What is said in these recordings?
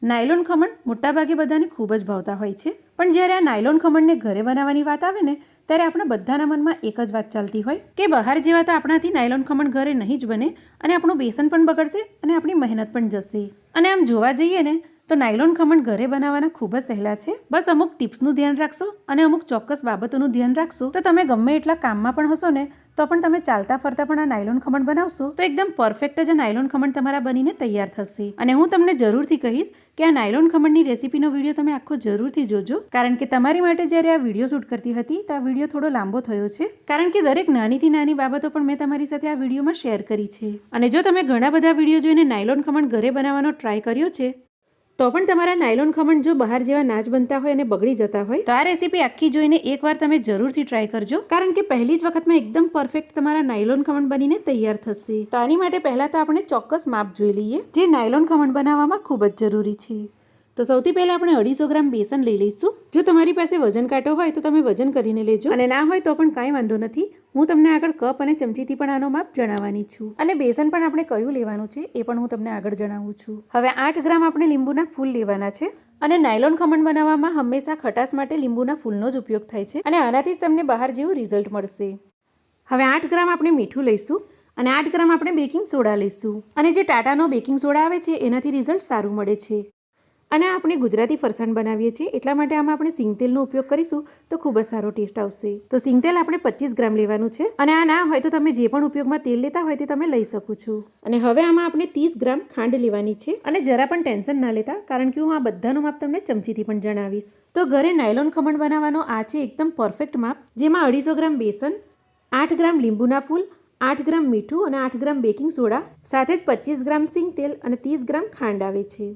Nylon khaman મોટાભાગે બધાને ખૂબ જ ભાવતા હોય છે, પણ જ્યારે આ નાયલોન ખમણને ઘરે બનાવવાની વાત આવે ને ત્યારે આપણા બધાના મનમાં એક જ વાત ચાલતી હોય કે બહાર જેવા તો આપણાથી નાયલોન ખમણ ઘરે નહીં જ બને અને આપણું બેસન પણ બગડશે અને આપણી મહેનત પણ જશે. અને આમ જોવા જઈએ ને તો નાયલોન ખમણ ઘરે બનાવવાના ખૂબ જ સહેલા છે. બસ અમુક ટિપ્સનું ધ્યાન રાખશો અને અમુક ચોક્કસ બાબતોનું ધ્યાન રાખશો તો તમે ગમે એટલા કામમાં પણ હશો ને તો પણ તમે ચાલતા ફરતા પણ આ નાયલોન ખમણ બનાવશો તો એકદમ પરફેક્ટ જ નાયલોન ખમણ તમારા બનીને તૈયાર થશે. અને હું તમને જરૂરથી કહીશ કે આ નાયલોન ખમણની રેસીપીનો વિડીયો તમે આખો જરૂરથી જોજો, કારણ કે તમારી માટે જ્યારે આ વિડીયો શૂટ કરતી હતી તો આ વિડીયો થોડો લાંબો થયો છે, કારણ કે દરેક નાનીથી નાની બાબતો પણ મેં તમારી સાથે આ વિડીયોમાં શેર કરી છે. અને જો તમે ઘણા બધા વિડીયો જોઈને નાયલોન ખમણ ઘરે બનાવવાનો ટ્રાય કર્યો છે તો પણ તમારા નાયલોન ખમણ જો બહાર જેવા ના જ બનતા હોય અને બગડી જતા હોય તો આ રેસીપી આખી જોઈને એકવાર તમે જરૂરથી ટ્રાય કરજો, કારણ કે પહેલી જ વખતમાં એકદમ પરફેક્ટ તમારા નાયલોન ખમણ બનીને તૈયાર થશે. તો આની માટે પહેલાં તો આપણે ચોક્કસ માપ જોઈ લઈએ જે નાયલોન ખમણ બનાવવામાં ખૂબ જ જરૂરી છે. તો સૌથી પહેલાં આપણે 250 ગ્રામ બેસન લઈ લઈશું. જો તમારી પાસે વજન કાંટો હોય તો તમે વજન કરીને લેજો, અને ના હોય તો પણ કાંઈ વાંધો નથી. હું તમને આગળ કપ અને ચમચીથી પણ આનો માપ જણાવવાની છું, અને બેસન પણ આપણે કયું લેવાનું છે એ પણ હું તમને આગળ જણાવું છું. હવે 8 ગ્રામ આપણે લીંબુના ફૂલ લેવાના છે, અને નાયલોન ખમણ બનાવવામાં હંમેશા ખટાશ માટે લીંબુના ફૂલનો જ ઉપયોગ થાય છે, અને આનાથી જ તમને બહાર જેવું રિઝલ્ટ મળશે. હવે 8 ગ્રામ આપણે મીઠું લઈશું, અને 8 ગ્રામ આપણે બેકિંગ સોડા લઈશું, અને જે ટાટાનો બેકિંગ સોડા આવે છે એનાથી રિઝલ્ટ સારું મળે છે. અને આપણે ગુજરાતી ફરસાણ બનાવીએ છીએ એટલા માટે આમાં આપણે સિંગતેલનો ઉપયોગ કરીશું તો ખૂબ જ સારો ટેસ્ટ આવશે. તો સિંગતેલ આપણે 25 ગ્રામ લેવાનું છે, અને આ ના હોય તો તમે જે પણ ઉપયોગમાં તેલ લેતા હોય તે તમે લઈ શકો છો. અને હવે આમાં આપણે 30 ગ્રામ ખાંડ લેવાની છે, અને જરા પણ ટેન્શન ના લેતા, કારણ કે હું આ બધાનો માપ તમને ચમચીથી પણ જણાવીશ. તો ઘરે નાયલોન ખમણ બનાવવાનો આ છે એકદમ પરફેક્ટ માપ, જેમાં 250 ગ્રામ બેસન, 8 ગ્રામ લીંબુના ફૂલ, 8 ગ્રામ મીઠું અને 8 ગ્રામ બેકિંગ સોડા, સાથે જ 25 ગ્રામ સિંગતેલ અને 30 ગ્રામ ખાંડ આવે છે.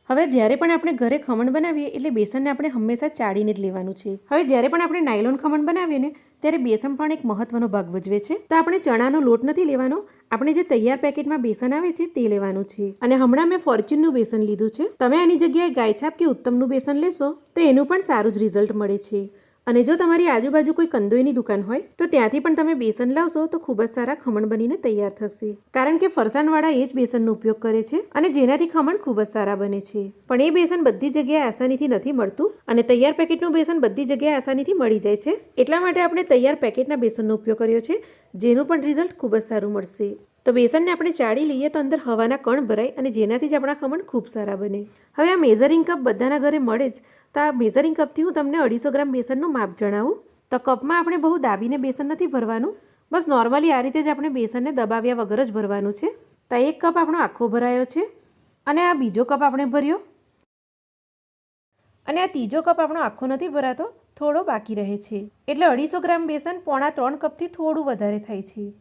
હવે જ્યારે પણ આપણે ઘરે ખમણ બનાવીએ એટલે બેસનને આપણે હંમેશા ચાળીને જ લેવાનું છે. હવે જ્યારે પણ આપણે નાયલોન ખમણ બનાવીએ ને ત્યારે બેસન પણ એક મહત્વનો ભાગ ભજવે છે. તો આપણે ચણાનો લોટ નથી લેવાનો, આપણે જે તૈયાર પેકેટમાં બેસન આવે છે તે લેવાનું છે. અને હમણાં મેં ફોર્ચ્યુનનું બેસન લીધું છે. તમે આની જગ્યાએ ગાયછાપ કે ઉત્તમનું બેસન લેશો તો એનું પણ સારું જ રિઝલ્ટ મળે છે. અને જો તમારી આજુબાજુ કોઈ કંદોઈની દુકાન હોય તો ત્યાંથી પણ તમે બેસન લાવશો તો ખૂબ જ સારા ખમણ બનીને તૈયાર થશે, કારણ કે ફરસાણવાળા એ જ બેસનનો ઉપયોગ કરે છે અને જેનાથી ખમણ ખૂબ જ સારા બને છે. પણ એ બેસન બધી જગ્યાએ આસાનીથી નથી મળતું, અને તૈયાર પેકેટનું બેસન બધી જગ્યાએ આસાનીથી મળી જાય છે. એટલા માટે આપણે તૈયાર પેકેટના બેસનનો ઉપયોગ કર્યો છે, જેનું પણ રિઝલ્ટ ખૂબ જ સારું મળશે. તો બેસનને આપણે ચાળી લઈએ તો અંદર હવાના કણ ભરાય, અને જેનાથી જ આપણા ખમણ ખૂબ સારા બને. હવે આ મેઝરિંગ કપ બધાના ઘરે મળે જ, તો આ મેઝરિંગ કપથી હું તમને 250 ગ્રામ બેસનનું માપ જણાવું. તો કપમાં આપણે બહુ દાબીને બેસન નથી ભરવાનું, બસ નોર્મલી આ રીતે જ આપણે બેસનને દબાવ્યા વગર જ ભરવાનું છે. તો એક કપ આપણો આખો ભરાયો છે, અને આ બીજો કપ આપણે ભર્યો, અને આ ત્રીજો કપ આપણો આખો નથી ભરાતો, થોડો બાકી રહે છે. એટલે 250 ગ્રામ બેસન 3.25 કપથી થોડું વધારે થાય છે.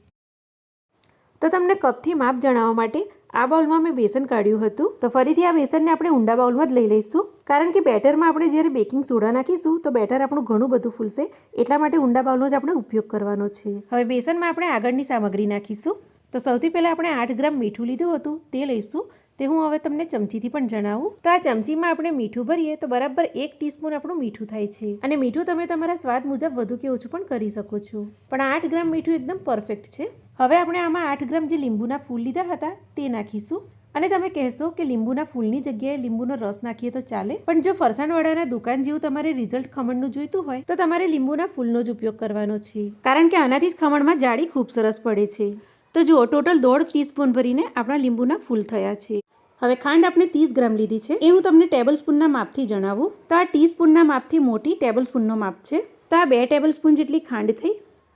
તો તમને કપથી માપ જણાવવા માટે આ બાઉલમાં મેં બેસન કાઢ્યું હતું. તો ફરીથી આ બેસનને આપણે ઊંડા બાઉલમાં જ લઈ લઈશું, કારણ કે બેટરમાં આપણે જ્યારે બેકિંગ સોડા નાખીશું તો બેટર આપણું ઘણું બધું ફૂલશે, એટલા માટે ઊંડા બાઉલનો જ આપણે ઉપયોગ કરવાનો છે. હવે બેસનમાં આપણે આગળની સામગ્રી નાખીશું. તો સૌથી પહેલાં આપણે 8 ગ્રામ મીઠું લીધું હતું તે લઈશું, તે હું હવે તમને ચમચીથી પણ જણાવું. તો આ ચમચીમાં આપણે મીઠું ભરીએ તો બરાબર 1 ટીસ્પૂન આપણું મીઠું થાય છે, અને મીઠું તમે તમારા સ્વાદ મુજબ વધુ કે ઓછું પણ કરી શકો છો, પણ 8 ગ્રામ મીઠું એકદમ પરફેક્ટ છે. હવે આપણે આમાં 8 ગ્રામ જે લીંબુના ફૂલ લીધા હતા તે નાખીશું. અને તમે કહેશો કે લીંબુના ફૂલની જગ્યાએ લીંબુનો રસ નાખીએ તો ચાલે, પણ જો ફરસાણવાળાના દુકાન જેવું તમારે રિઝલ્ટ ખમણનું જોઈતું હોય તો તમારે લીંબુના ફૂલનો જ ઉપયોગ કરવાનો છે, કારણ કે આનાથી જ ખમણમાં જાળી ખૂબ સરસ પડે છે. તો જુઓ, ટોટલ 1.5 ટીસ્પૂન ભરીને આપણા લીંબુના ફૂલ થયા છે. હવે ખાંડ આપણે 30 ગ્રામ લીધી છે, એ હું તમને ટેબલ સ્પૂનના માપથી જણાવું. તો આ ટીસ્પૂનના માપથી મોટી ટેબલ સ્પૂનનો માપ છે. તો આ 2 ટેબલ સ્પૂન જેટલી ખાંડ થઈ,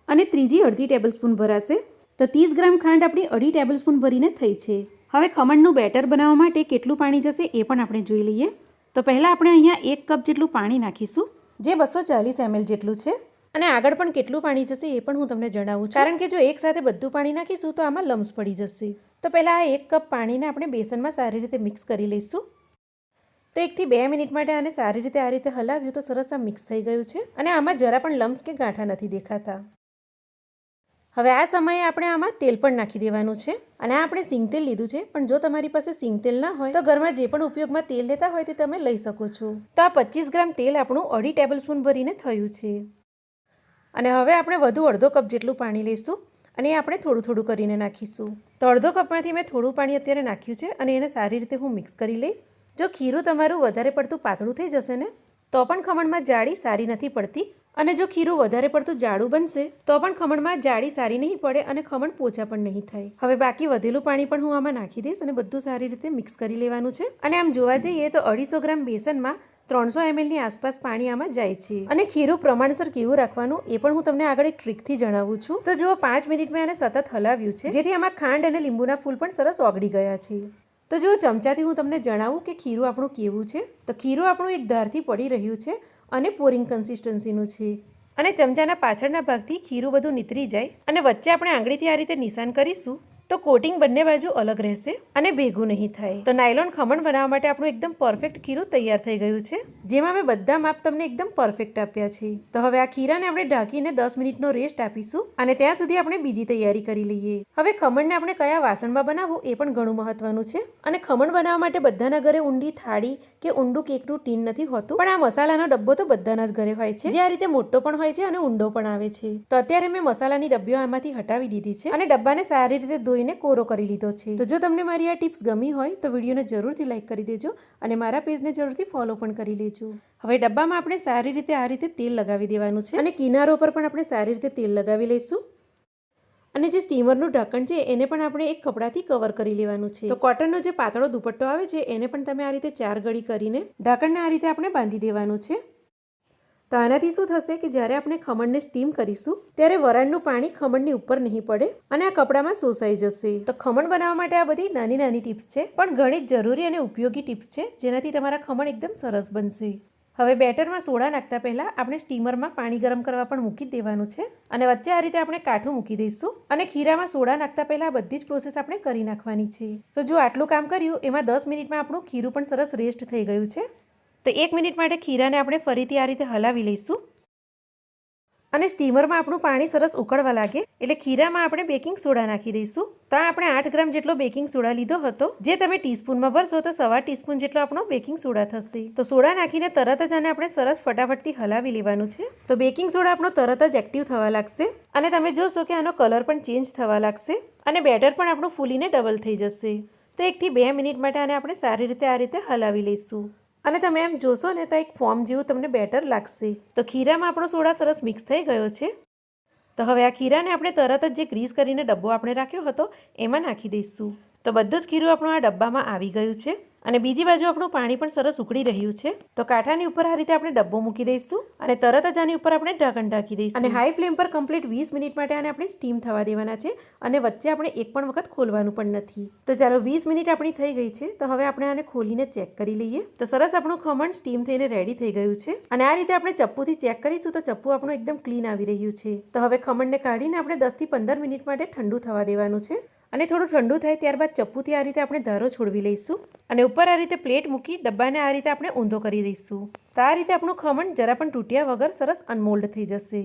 અને ત્રીજી અડધી ટેબલ સ્પૂન ભરાશે. તો 30 ગ્રામ ખાંડ આપણી અડધી ટેબલ સ્પૂન ભરીને થઈ છે. હવે ખમણનું બેટર બનાવવા માટે કેટલું પાણી જશે એ પણ આપણે જોઈ લઈએ. તો પહેલાં આપણે અહીંયા 1 કપ જેટલું પાણી નાખીશું, જે 240 ml જેટલું છે. અને આગળ પણ કેટલું પાણી જશે એ પણ હું તમને જણાવું છું, કારણ કે જો એકસાથે બધું પાણી નાખીશું તો આમાં લમ્સ પડી જશે. તો પહેલાં આ 1 કપ પાણીને આપણે બેસનમાં સારી રીતે મિક્સ કરી લઈશું. તો 1 થી 2 મિનિટ માટે આને સારી રીતે આ રીતે હલાવ્યું તો સરસ આ મિક્સ થઈ ગયું છે, અને આમાં જરા પણ લમ્સ કે ગાંઠા નથી દેખાતા. હવે આ સમયે આપણે આમાં તેલ પણ નાખી દેવાનું છે, અને આ આપણે સિંગતેલ લીધું છે, પણ જો તમારી પાસે સિંગતેલ ના હોય તો ઘરમાં જે પણ ઉપયોગમાં તેલ લેતા હોય તે તમે લઈ શકો છો. તો આ 25 ગ્રામ તેલ આપણું અડધી ટેબલ સ્પૂન ભરીને થયું છે. અને હવે આપણે વધુ અડધો કપ જેટલું પાણી લઈશું, અને એ આપણે થોડું થોડું કરીને નાખીશું. તો અડધો કપમાંથી મેં થોડું પાણી અત્યારે નાખ્યું છે, અને એને સારી રીતે હું મિક્સ કરી લઈશ. જો ખીરું તમારું વધારે પડતું પાતળું થઈ જશે ને તો પણ ખમણમાં જાળી સારી નથી પડતી, અને જો ખીરું વધારે પડતું જાડું બનશે તો પણ ખમણમાં જાળી સારી નહીં પડે અને ખમણ પોચા પણ નહીં થાય. હવે બાકી વધેલું પાણી પણ હું આમાં નાખી દઈશ અને બધું સારી રીતે મિક્સ કરી લેવાનું છે. અને આમ જોવા જઈએ તો 250 ગ્રામ બેસનમાં 300 ml ની આસપાસ પાણી આમાં જાય છે. અને ખીરું પ્રમાણસર કેવું રાખવાનું એ પણ હું તમને આગળ એક ટ્રીકથી જણાવું છું. તો જુઓ 5 મિનિટ મેં આને સતત હલાવ્યું છે, જેથી આમાં ખાંડ અને લીંબુના ફૂલ પણ સરસ ઓગળી ગયા છે. તો જો ચમચાથી હું તમને જણાવું કે ખીરું આપણું કેવું છે, તો ખીરું આપણું એક ધારથી પડી રહ્યું છે અને પોરિંગ કન્સિસ્ટન્સીનું છે. અને ચમચાના પાછળના ભાગથી ખીરું બધું નીતરી જાય અને વચ્ચે આપણે આંગળીથી આ રીતે નિશાન કરીશું તો કોટિંગ બંને બાજુ અલગ રહેશે અને ભેગું નહીં થાય. તો નાયલોન ખમણ બનાવવા માટે આપણું એકદમ પરફેક્ટ ખીરું તૈયાર થઈ ગયું છે, જેમાં મેં બધા માપ તમને એકદમ પરફેક્ટ આપ્યા છે. તો હવે આ ખીરાને આપણે ઢાંકીને 10 મિનિટનો રેસ્ટ આપીશું અને ત્યાં સુધી આપણે બીજી તૈયારી કરી લઈએ. હવે ખમણને આપણે કયા વાસણમાં બનાવવું એ પણ ઘણું મહત્વનું છે. અને ખમણ બનાવવા માટે બધાના ઘરે ઊંડી થાળી કે ઊંડું કેકનું ટીન નથી હોતું, પણ આ મસાલાનો ડબ્બો તો બધાના જ ઘરે હોય છે, જે આ રીતે મોટો પણ હોય છે અને ઊંડો પણ આવે છે. તો અત્યારે મેં મસાલાની ડબ્બીઓ આમાંથી હટાવી દીધી છે અને ડબ્બાને સારી રીતે ધોઈને કોરો કરી લીધો છે. તો જો તમને મારી આ ટિપ્સ ગમી હોય તો વિડીયોને જરૂરથી લાઈક કરી દેજો અને મારા પેજને જરૂરથી ફોલો પણ કરી લેજો. હવે ડબ્બામાં આપણે સારી રીતે આ રીતે તેલ લગાવી દેવાનું છે અને કિનારો પર પણ આપણે સારી રીતે તેલ લગાવી લઈશું. અને જે સ્ટીમરનું ઢાંકણ છે એને પણ આપણે એક કપડાથી કવર કરી લેવાનું છે. તો કોટનનો જે પાતળો દુપટ્ટો આવે છે એને પણ તમે આ રીતે 4 ગળી કરીને ઢાંકણને આ રીતે આપણે બાંધી દેવાનું છે. તો આનાથી શું થશે કે જ્યારે આપણે ખમણને સ્ટીમ કરીશું ત્યારે વરાળનું પાણી ખમણની ઉપર નહીં પડે અને આ કપડામાં શોષાઈ જશે. તો ખમણ બનાવવા માટે આ બધી નાની નાની ટિપ્સ છે, પણ ઘણી જ જરૂરી અને ઉપયોગી ટિપ્સ છે, જેનાથી તમારા ખમણ એકદમ સરસ બનશે. હવે બેટરમાં સોડા નાખતા પહેલાં આપણે સ્ટીમરમાં પાણી ગરમ કરવા પણ મૂકી દેવાનું છે અને વચ્ચે આ રીતે આપણે કાઠું મૂકી દઈશું. અને ખીરામાં સોડા નાખતા પહેલાં બધી જ પ્રોસેસ આપણે કરી નાખવાની છે. તો જો આટલું કામ કર્યું એમાં 10 મિનિટમાં આપણું ખીરું પણ સરસ રેસ્ટ થઈ ગયું છે. તો 1 મિનિટ માટે ખીરાને આપણે ફરીથી આ રીતે હલાવી લઈશું અને સ્ટીમરમાં આપણું પાણી સરસ ઉકળવા લાગે એટલે ખીરામાં આપણે બેકિંગ સોડા નાખી દઈશું. તો આપણે 8 ગ્રામ જેટલો બેકિંગ સોડા લીધો હતો, જે તમે ટીસ્પૂનમાં ભરશો તો 1.25 ટીસ્પૂન જેટલો આપણો બેકિંગ સોડા થશે. તો સોડા નાખીને તરત જ આને આપણે સરસ ફટાફટથી હલાવી લેવાનું છે. તો બેકિંગ સોડા આપણો તરત જ એક્ટિવ થવા લાગશે અને તમે જોશો કે આનો કલર પણ ચેન્જ થવા લાગશે અને બેટર પણ આપણું ફૂલીને ડબલ થઈ જશે. તો 1 થી 2 મિનિટ માટે આને આપણે સારી રીતે આ રીતે હલાવી લઈશું અને તમે એમ જોશો ને તો એક ફોર્મ જેવું તમને બેટર લાગશે. તો ખીરામાં આપણો સોડા સરસ મિક્સ થઈ ગયો છે. તો હવે આ ખીરાને આપણે તરત જ જે ગ્રીસ કરીને ડબ્બો આપણે રાખ્યો હતો એમાં નાખી દઈશું. તો બધું જ ખીરું આપણું આ ડબ્બામાં આવી ગયું છે અને બીજી બાજુ આપણું પાણી પણ સરસ ઉકળી રહ્યું છે. તો કાંઠાની ઉપર આ રીતે આપણે ડબ્બો મૂકી દઈશું અને તરત જ આની ઉપર આપણે ઢાંકણ ઢાંકી દઈશું અને હાઈ ફ્લેમ પર કમ્પ્લીટ 20 મિનિટ માટે આને આપણે સ્ટીમ થવા દેવાના છે અને વચ્ચે આપણે એક પણ વખત ખોલવાનું પણ નથી. તો ચાલો 20 મિનિટ આપણી થઈ ગઈ છે. તો હવે આપણે આને ખોલીને ચેક કરી લઈએ. તો સરસ આપણું ખમણ સ્ટીમ થઈને રેડી થઈ ગયું છે અને આ રીતે આપણે ચપ્પુથી ચેક કરીશું તો ચપ્પુ આપણું એકદમ ક્લીન આવી રહ્યું છે. તો હવે ખમણને કાઢીને આપણે 10 થી 15 મિનિટ માટે ઠંડુ થવા દેવાનું છે અને થોડું ઠંડુ થાય ત્યારબાદ ચપ્પુથી આ રીતે આપણે ધારો છોડવી લઈશું અને ઉપર આ રીતે પ્લેટ મૂકી ડબ્બાને આ રીતે આપણે ઊંધો કરી દઈશું. તો આ રીતે આપણું ખમણ જરા પણ તૂટ્યા વગર સરસ અનમોલ્ડ થઈ જશે.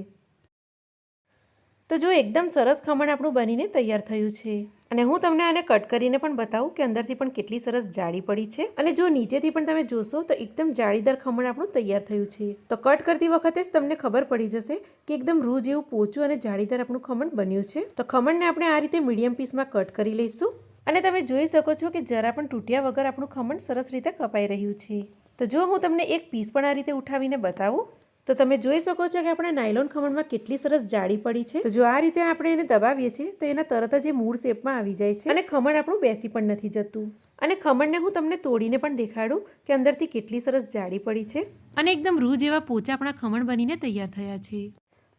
તો જો એકદમ સરસ ખમણ આપણું બનીને તૈયાર થયું છે અને હું તમને આને કટ કરીને પણ બતાવું કે અંદરથી પણ કેટલી સરસ જાળી પડી છે અને જો નીચેથી પણ તમે જોશો તો એકદમ જાળીદાર ખમણ આપણું તૈયાર થયું છે. તો કટ કરતી વખતે જ તમને ખબર પડી જશે કે એકદમ રૂ જેવું પોચું અને જાળીદાર આપણું ખમણ બન્યું છે. તો ખમણને આપણે આ રીતે મીડિયમ પીસમાં કટ કરી લઈશું અને તમે જોઈ શકો છો કે જરા પણ તૂટ્યા વગર આપણું ખમણ સરસ રીતે કપાઈ રહ્યું છે. તો જો હું તમને એક પીસ પણ આ રીતે ઉઠાવીને બતાવું તો તમે જોઈ શકો છો કે આપણા નાયલોન ખમણમાં કેટલી સરસ જાળી પડી છે. તો જો આ રીતે આપણે એને દબાવીએ છીએ તો એના તરત જ એ મૂળ શેપમાં આવી જાય છે અને ખમણ આપણું બેસી પણ નથી જતું. અને ખમણને હું તમને તોડીને પણ દેખાડું કે અંદરથી કેટલી સરસ જાળી પડી છે અને એકદમ રૂ જેવા પોચા આપણા ખમણ બનીને તૈયાર થયા છે.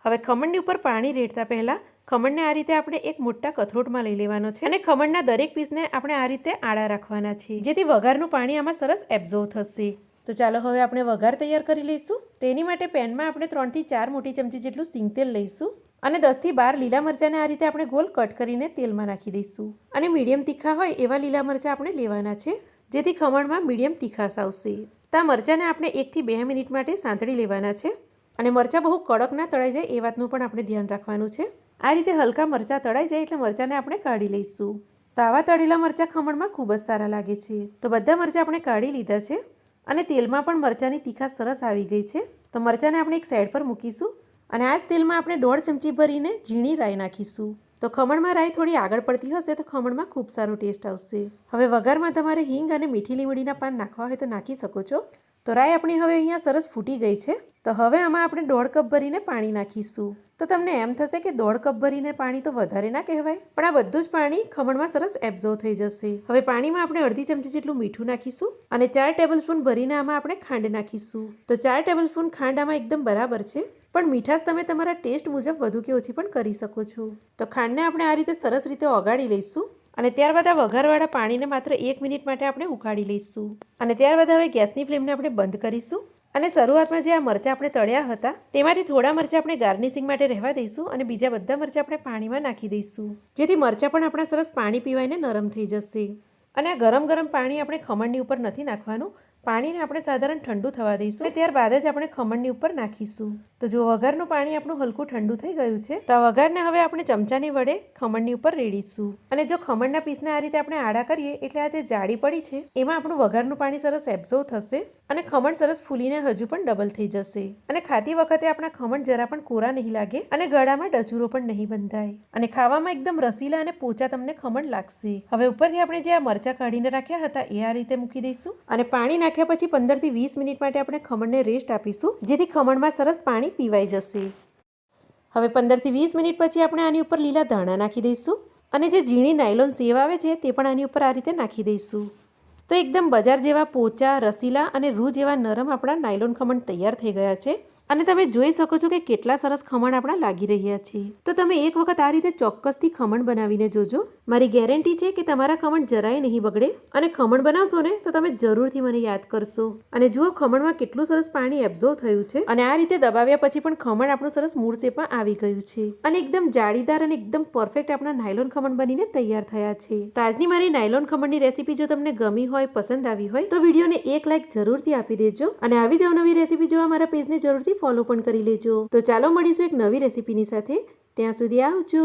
હવે ખમણની ઉપર પાણી રેડતા પહેલાં ખમણને આ રીતે આપણે એક મોટા કથરોટમાં લઈ લેવાનો છે અને ખમણના દરેક પીસને આપણે આ રીતે આડા રાખવાના છે, જેથી વઘારનું પાણી આમાં સરસ એબ્ઝોર્વ થશે. તો ચાલો હવે આપણે વઘાર તૈયાર કરી લઈશું. તેની માટે પેનમાં આપણે 3 થી 4 મોટી ચમચી જેટલું સિંગ તેલ લઈશું અને 10 થી 12 લીલા મરચાંને આ રીતે આપણે ગોલ કટ કરીને તેલમાં નાખી દઈશું અને મીડિયમ તીખા હોય એવા લીલા મરચાં આપણે લેવાના છે, જેથી ખમણમાં મીડિયમ તીખાશ આવશે. તો આ મરચાંને આપણે 1 થી 2 મિનિટ માટે સાંતળી લેવાના છે અને મરચાં બહુ કડક ના તળાઈ જાય એ વાતનું પણ આપણે ધ્યાન રાખવાનું છે. આ રીતે હલકા મરચાં તળાઈ જાય એટલે મરચાંને આપણે કાઢી લઈશું. તો આવા તળેલા મરચાં ખમણમાં ખૂબ જ સારા લાગે છે. તો બધા મરચાં આપણે કાઢી લીધા છે અને તેલમાં પણ મરચાંની તીખાશ સરસ આવી ગઈ છે. તો મરચાંને આપણે એક સાઈડ પર મૂકીશું અને આ જ તેલમાં આપણે 1.5 ચમચી ભરીને ઝીણી રાઈ નાખીશું. તો ખમણમાં રાઈ થોડી આગળ પડતી હશે તો ખમણમાં ખૂબ સારો ટેસ્ટ આવશે. હવે વઘારમાં તમારે હિંગ અને મીઠી લીમડીના પાન નાખવા હોય તો નાખી શકો છો. તો રાઈ આપણી હવે અહીંયા સરસ ફૂટી ગઈ છે. તો હવે આમાં આપણે 1.5 કપ ભરીને પાણી નાખીશું. તો તમને એમ થશે કે 1.5 કપ ભરીને પાણી તો વધારે ના કહેવાય, પણ આ બધું જ પાણી ખમણમાં સરસ એબ્ઝોર્વ થઈ જશે. હવે પાણીમાં આપણે અડધી ચમચી જેટલું મીઠું નાખીશું અને 4 ટેબલસ્પૂન ભરીને આમાં આપણે ખાંડ નાખીશું. તો 4 ટેબલસ્પૂન ખાંડ આમાં એકદમ બરાબર છે, પણ મીઠાશ તમે તમારા ટેસ્ટ મુજબ વધુ કે ઓછી પણ કરી શકો છો. તો ખાંડને આપણે આ રીતે સરસ રીતે ઓગાળી લઈશું અને ત્યારબાદ આ વઘારવાળા પાણીને માત્ર 1 મિનિટ માટે આપણે ઉકાળી લઈશું. અને ત્યારબાદ હવે ગેસની ફ્લેમને આપણે બંધ કરીશું અને શરૂઆતમાં જે આ મરચાં આપણે તળ્યા હતા તેમાંથી થોડા મરચાં આપણે ગાર્નિશિંગ માટે રહેવા દઈશું અને બીજા બધા મરચાં આપણે પાણીમાં નાખી દઈશું, જેથી મરચાં પણ આપણા સરસ પાણી પીવાઈને નરમ થઈ જશે. અને આ ગરમ ગરમ પાણી આપણે ખમણની ઉપર નથી નાખવાનું, પાણીને આપણે સાધારણ ઠંડુ થવા દઈશું અને ત્યારબાદ જ આપણે ખમણની ઉપર નાખીશું. તો જો વઘારનું પાણી આપણું હલકું ઠંડુ થઈ ગયું છે તો આ વઘારને હવે આપણે ચમચાની વડે ખમણની ઉપર રેડીશું. અને જો ખમણના પીસને આ રીતે આપણે આડા કરીએ એટલે આ જે જાડી પડી છે એમાં આપણું વઘારનું પાણી સરસ એબ્ઝોર્વ થશે અને ખમણ સરસ ફૂલીને હજુ પણ ડબલ થઈ જશે. અને ખાતી વખતે આપણા ખમણ જરા પણ કોરા નહીં લાગે અને ગળામાં ડચુરો પણ નહીં બંધાય અને ખાવામાં એકદમ રસીલા અને પોચા તમને ખમણ લાગશે. હવે ઉપરથી આપણે જે આ મરચાં કાઢીને રાખ્યા હતા એ આ રીતે મૂકી દઈશું અને પાણી નાખ્યા પછી 15 થી 20 મિનિટ માટે આપણે ખમણને રેસ્ટ આપીશું, જેથી ખમણમાં સરસ પાણી પીવાઈ જશે. હવે 15 થી 20 મિનિટ પછી આપણે આની ઉપર લીલા ધાણા નાખી દઈશું અને જે ઝીણી નાયલોન સેવ આવે છે તે પણ આની ઉપર આ રીતે નાખી દઈશું. તો એકદમ બજાર જેવા પોચા, રસીલા અને રૂ જેવા નરમ આપણા નાયલોન ખમણ તૈયાર થઈ ગયા છે. અને તમે જોઈ શકો છો કે કેટલા સરસ ખમણ આપણા લાગી રહ્યા છે. તો તમે એક વખત આ રીતે ચોક્કસથી ખમણ બનાવીને જોજો. મારી ગેરંટી છે કે તમારા ખમણ જરાય નહીં બગડે અને ખમણ બનાવશો ને તો તમે જરૂરથી મને યાદ કરશો. અને જુઓ ખમણમાં કેટલું સરસ પાણી એબ્ઝોર્વ થયું છે અને આ રીતે દબાવ્યા પછી પણ ખમણ આપણું સરસ મૂળ શેપમાં આવી ગયું છે અને એકદમ જાળીદાર અને એકદમ પરફેક્ટ આપણા નાયલોન ખમણ બનીને તૈયાર થયા છે. તો આજની મારી નાયલોન ખમણની રેસીપી જો તમને ગમી હોય, પસંદ આવી હોય તો વિડીયોને એક લાઈક જરૂરથી આપી દેજો અને આવી જ નવી રેસીપી જોવા મારા પેજને જરૂરથી ફોલો પણ કરી લેજો. તો ચાલો મળીશું એક નવી રેસીપીની સાથે. ત્યાં સુધી આવજો.